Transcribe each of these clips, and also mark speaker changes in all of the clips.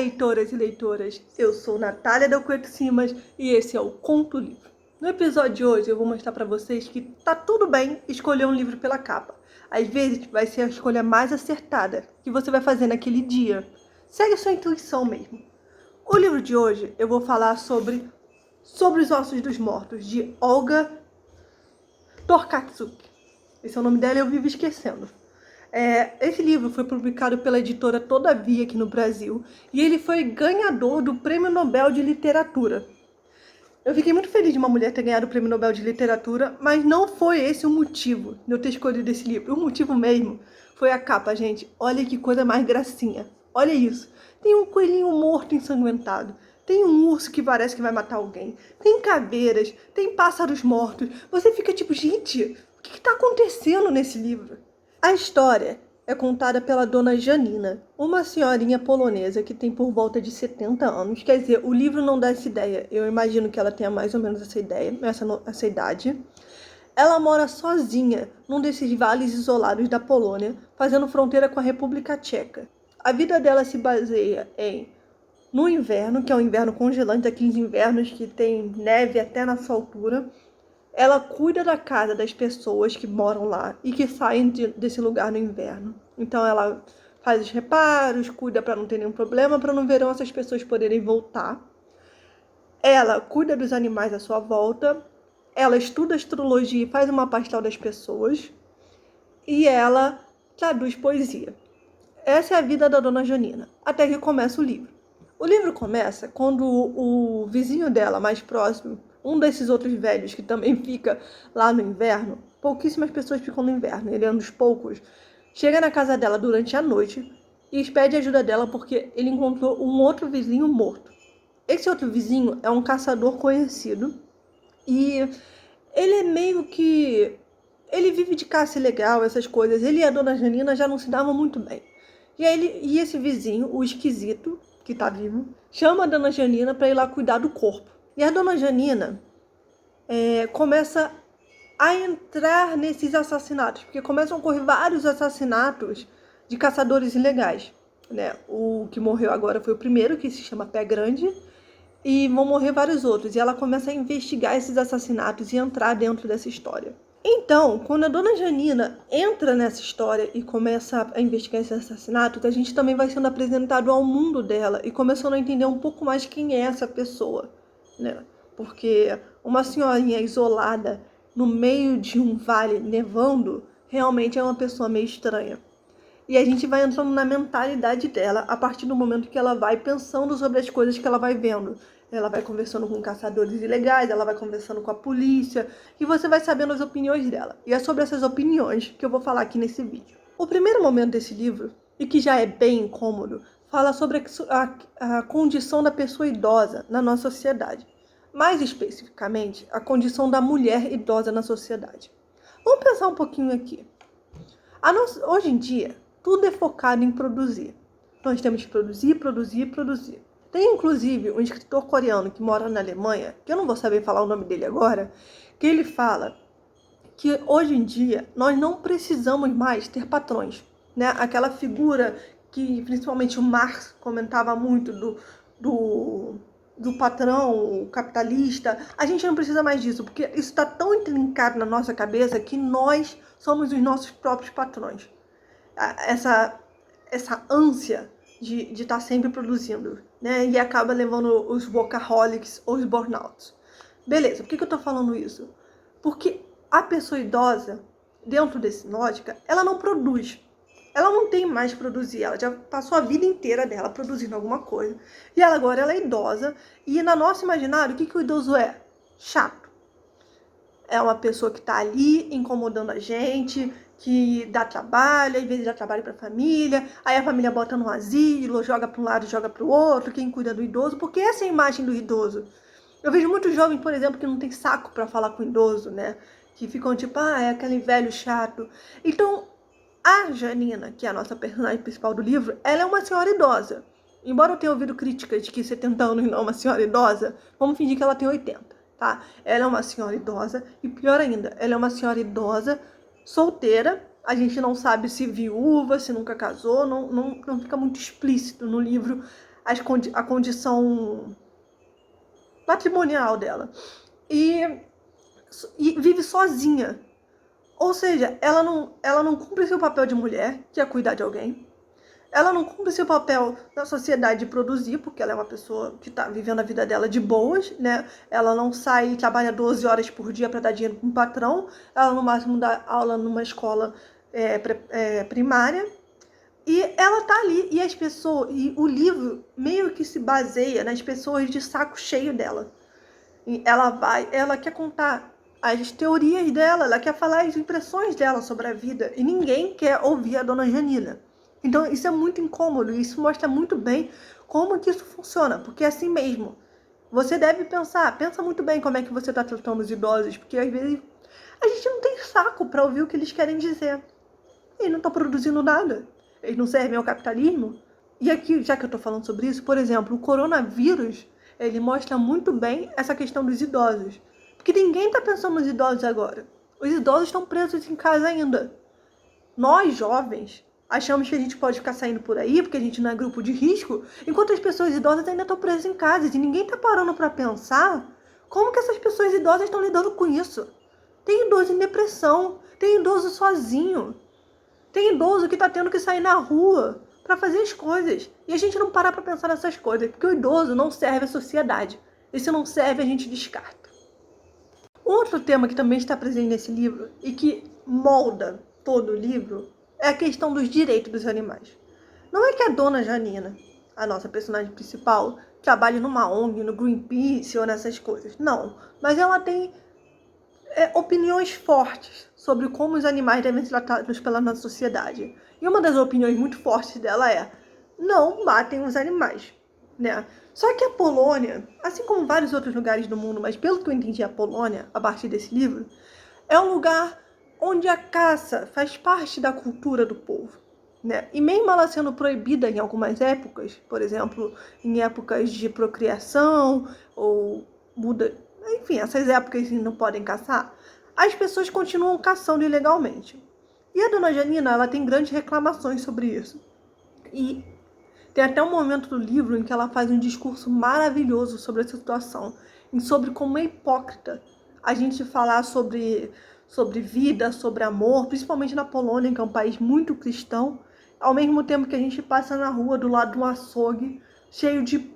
Speaker 1: leitoras e leitoras, eu sou Natália Del Couto Simas e esse é o Conto Livro. No episódio de hoje eu vou mostrar para vocês que tá tudo bem escolher um livro pela capa. Às vezes vai ser a escolha mais acertada que você vai fazer naquele dia. Segue a sua intuição mesmo. O livro de hoje eu vou falar sobre os Ossos dos Mortos, de Olga Tokarczuk. Esse é o nome dela e eu vivo esquecendo. Esse livro foi publicado pela editora Todavia aqui no Brasil e ele foi ganhador do Prêmio Nobel de Literatura. Eu fiquei muito feliz de uma mulher ter ganhado o Prêmio Nobel de Literatura, mas não foi esse o motivo de eu ter escolhido esse livro. O motivo mesmo foi a capa, gente. Olha que coisa mais gracinha. Olha isso. Tem um coelhinho morto ensanguentado. Tem um urso que parece que vai matar alguém. Tem caveiras, tem pássaros mortos. Você fica tipo, gente, o que está acontecendo nesse livro? A história é contada pela dona Janina, uma senhorinha polonesa que tem por volta de 70 anos. Quer dizer, o livro não dá essa ideia. Eu imagino que ela tenha mais ou menos essa ideia, essa idade. Ela mora sozinha num desses vales isolados da Polônia, fazendo fronteira com a República Tcheca. A vida dela se baseia no inverno, que é um inverno congelante, aqueles invernos que tem neve até na sua altura. Ela cuida da casa das pessoas que moram lá e que saem desse lugar no inverno. Então ela faz os reparos, cuida para não ter nenhum problema, para no verão essas pessoas poderem voltar. Ela cuida dos animais à sua volta. Ela estuda astrologia e faz uma pastel das pessoas. E ela traduz poesia. Essa é a vida da dona Janina, até que começa o livro. O livro começa quando o vizinho dela mais próximo, um desses outros velhos que também fica lá no inverno, pouquíssimas pessoas ficam no inverno, ele é um dos poucos, chega na casa dela durante a noite e pede ajuda dela porque ele encontrou um outro vizinho morto. Esse outro vizinho é um caçador conhecido e ele é meio que... ele vive de caça ilegal, essas coisas. Ele e a dona Janina já não se davam muito bem. E esse vizinho, o esquisito, que tá vivo, chama a dona Janina para ir lá cuidar do corpo. E a dona Janina começa a entrar nesses assassinatos, porque começam a ocorrer vários assassinatos de caçadores ilegais, né? O que morreu agora foi o primeiro, que se chama Pé Grande, e vão morrer vários outros. E ela começa a investigar esses assassinatos e entrar dentro dessa história. Então, quando a dona Janina entra nessa história e começa a investigar esses assassinatos, a gente também vai sendo apresentado ao mundo dela e começando a entender um pouco mais quem é essa pessoa, né? Porque uma senhorinha isolada no meio de um vale nevando realmente é uma pessoa meio estranha. E a gente vai entrando na mentalidade dela a partir do momento que ela vai pensando sobre as coisas que ela vai vendo. Ela vai conversando com caçadores ilegais, ela vai conversando com a polícia e você vai sabendo as opiniões dela. E é sobre essas opiniões que eu vou falar aqui nesse vídeo. O primeiro momento desse livro, e que já é bem incômodo, fala sobre a condição da pessoa idosa na nossa sociedade. Mais especificamente, a condição da mulher idosa na sociedade. Vamos pensar um pouquinho aqui. Hoje em dia, tudo é focado em produzir. Nós temos que produzir, produzir, produzir. Tem inclusive um escritor coreano que mora na Alemanha, que eu não vou saber falar o nome dele agora, que ele fala que hoje em dia nós não precisamos mais ter patrões, né? Aquela figura que principalmente o Marx comentava muito do patrão, o capitalista. A gente não precisa mais disso, porque isso está tão intrincado na nossa cabeça que nós somos os nossos próprios patrões. Essa ânsia de estar sempre produzindo, né? E acaba levando os workaholics ou os burnouts. Beleza, por que eu tô falando isso? Porque a pessoa idosa, dentro dessa lógica, ela não produz. Ela não tem mais produzir, ela já passou a vida inteira dela produzindo alguma coisa. E agora ela é idosa, e no nosso imaginário, o que o idoso é? Chato. É uma pessoa que tá ali incomodando a gente, que dá trabalho, às vezes dá trabalho para a família, aí a família bota no asilo, joga para um lado, joga para o outro, quem cuida do idoso, porque essa é a imagem do idoso. Eu vejo muitos jovens, por exemplo, que não tem saco para falar com o idoso, né? Que ficam tipo, é aquele velho chato. Então, a Janina, que é a nossa personagem principal do livro, ela é uma senhora idosa. Embora eu tenha ouvido críticas de que 70 anos não é uma senhora idosa, vamos fingir que ela tem 80, tá? Ela é uma senhora idosa e, pior ainda, ela é uma senhora idosa solteira. A gente não sabe se viúva, se nunca casou, não fica muito explícito no livro a condição patrimonial dela. E vive sozinha. Ou seja, ela não cumpre seu papel de mulher, que é cuidar de alguém. Ela não cumpre seu papel na sociedade de produzir, porque ela é uma pessoa que está vivendo a vida dela de boas, né? Ela não sai e trabalha 12 horas por dia para dar dinheiro para um patrão. Ela, no máximo, dá aula numa escola primária. E ela tá ali, e as pessoas, e o livro meio que se baseia nas pessoas de saco cheio dela. E ela quer contar as teorias dela, ela quer falar as impressões dela sobre a vida, e ninguém quer ouvir a dona Janina. Então isso é muito incômodo, e isso mostra muito bem como que isso funciona, porque é assim mesmo. Você deve pensa muito bem como é que você está tratando os idosos, porque às vezes a gente não tem saco para ouvir o que eles querem dizer. Eles não estão produzindo nada, eles não servem ao capitalismo. E aqui, já que eu estou falando sobre isso, por exemplo, o coronavírus, ele mostra muito bem essa questão dos idosos. Porque ninguém está pensando nos idosos agora. Os idosos estão presos em casa ainda. Nós, jovens, achamos que a gente pode ficar saindo por aí, porque a gente não é grupo de risco, enquanto as pessoas idosas ainda estão presas em casa. E ninguém está parando para pensar como que essas pessoas idosas estão lidando com isso. Tem idoso em depressão, tem idoso sozinho, tem idoso que está tendo que sair na rua para fazer as coisas. E a gente não para para pensar nessas coisas, porque o idoso não serve à sociedade. E se não serve, a gente descarta. Outro tema que também está presente nesse livro e que molda todo o livro é a questão dos direitos dos animais. Não é que a dona Janina, a nossa personagem principal, trabalhe numa ONG, no Greenpeace ou nessas coisas. Não, mas ela tem opiniões fortes sobre como os animais devem ser tratados pela nossa sociedade. E uma das opiniões muito fortes dela é: não matem os animais, né? Só que a Polônia, assim como vários outros lugares do mundo, mas pelo que eu entendi, a Polônia, a partir desse livro, é um lugar onde a caça faz parte da cultura do povo, né? E mesmo ela sendo proibida em algumas épocas, por exemplo, em épocas de procriação ou enfim, essas épocas que não podem caçar, as pessoas continuam caçando ilegalmente. E a dona Janina, ela tem grandes reclamações sobre isso. E tem até um momento do livro em que ela faz um discurso maravilhoso sobre essa situação, e sobre como é hipócrita a gente falar sobre vida, sobre amor, principalmente na Polônia, que é um país muito cristão, ao mesmo tempo que a gente passa na rua do lado de um açougue cheio de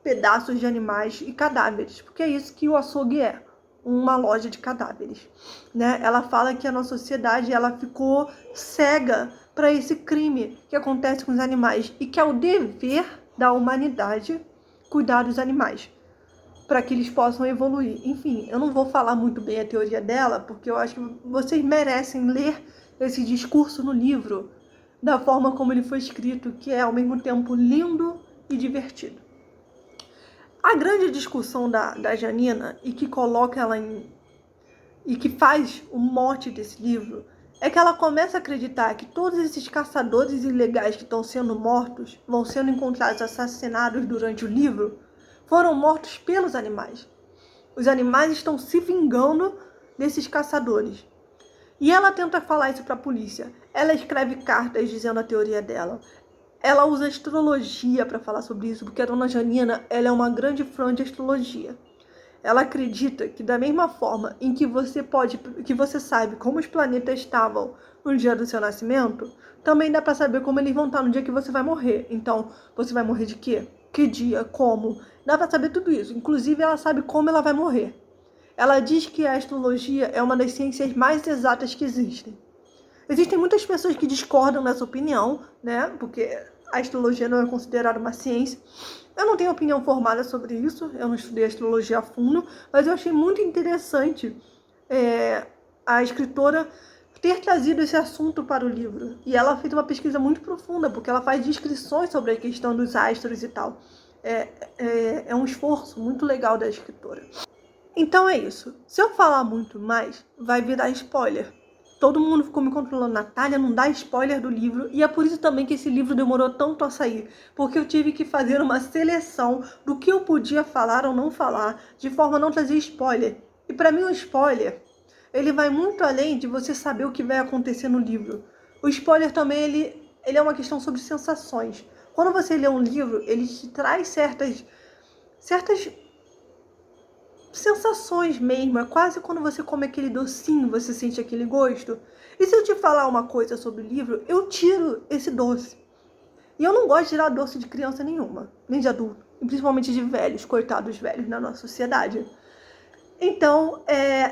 Speaker 1: pedaços de animais e cadáveres, porque é isso que o açougue é, uma loja de cadáveres, né? Ela fala que a nossa sociedade ela ficou cega para esse crime que acontece com os animais e que é o dever da humanidade cuidar dos animais para que eles possam evoluir. Enfim, eu não vou falar muito bem a teoria dela, porque eu acho que vocês merecem ler esse discurso no livro da forma como ele foi escrito, que é ao mesmo tempo lindo e divertido. A grande discussão da Janina, e que coloca ela e que faz o mote desse livro, é que ela começa a acreditar que todos esses caçadores ilegais que estão sendo mortos, vão sendo encontrados assassinados durante o livro, foram mortos pelos animais. Os animais estão se vingando desses caçadores. E ela tenta falar isso para a polícia. Ela escreve cartas dizendo a teoria dela. Ela usa astrologia para falar sobre isso, porque a dona Janina ela é uma grande fã de astrologia. Ela acredita que da mesma forma em que você sabe como os planetas estavam no dia do seu nascimento, também dá para saber como eles vão estar no dia que você vai morrer. Então, você vai morrer de quê? Que dia? Como? Dá para saber tudo isso. Inclusive, ela sabe como ela vai morrer. Ela diz que a astrologia é uma das ciências mais exatas que existem. Existem muitas pessoas que discordam dessa opinião, né? Porque a astrologia não é considerada uma ciência. Eu não tenho opinião formada sobre isso, eu não estudei astrologia a fundo, mas eu achei muito interessante a escritora ter trazido esse assunto para o livro. E ela fez uma pesquisa muito profunda, porque ela faz descrições sobre a questão dos astros e tal. É um esforço muito legal da escritora. Então é isso. Se eu falar muito mais, vai virar spoiler. Todo mundo ficou me controlando, Natália, não dá spoiler do livro. E é por isso também que esse livro demorou tanto a sair. Porque eu tive que fazer uma seleção do que eu podia falar ou não falar, de forma a não trazer spoiler. E para mim o spoiler, ele vai muito além de você saber o que vai acontecer no livro. O spoiler também, ele é uma questão sobre sensações. Quando você lê um livro, ele te traz certas sensações mesmo. É quase quando você come aquele docinho, você sente aquele gosto. E se eu te falar uma coisa sobre o livro, eu tiro esse doce. E eu não gosto de tirar doce de criança nenhuma, nem de adulto, e principalmente de velhos, coitados velhos na nossa sociedade. Então,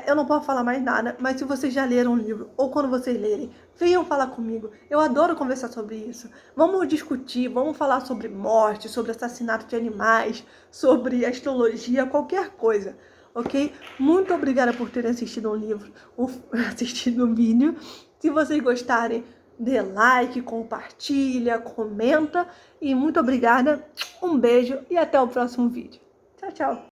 Speaker 1: eu não posso falar mais nada, mas se vocês já leram o livro, ou quando vocês lerem, venham falar comigo. Eu adoro conversar sobre isso. Vamos discutir, vamos falar sobre morte, sobre assassinato de animais, sobre astrologia, qualquer coisa, ok? Muito obrigada por terem assistido um livro, ou assistido um vídeo. Se vocês gostarem, dê like, compartilha, comenta. E muito obrigada, um beijo e até o próximo vídeo. Tchau, tchau!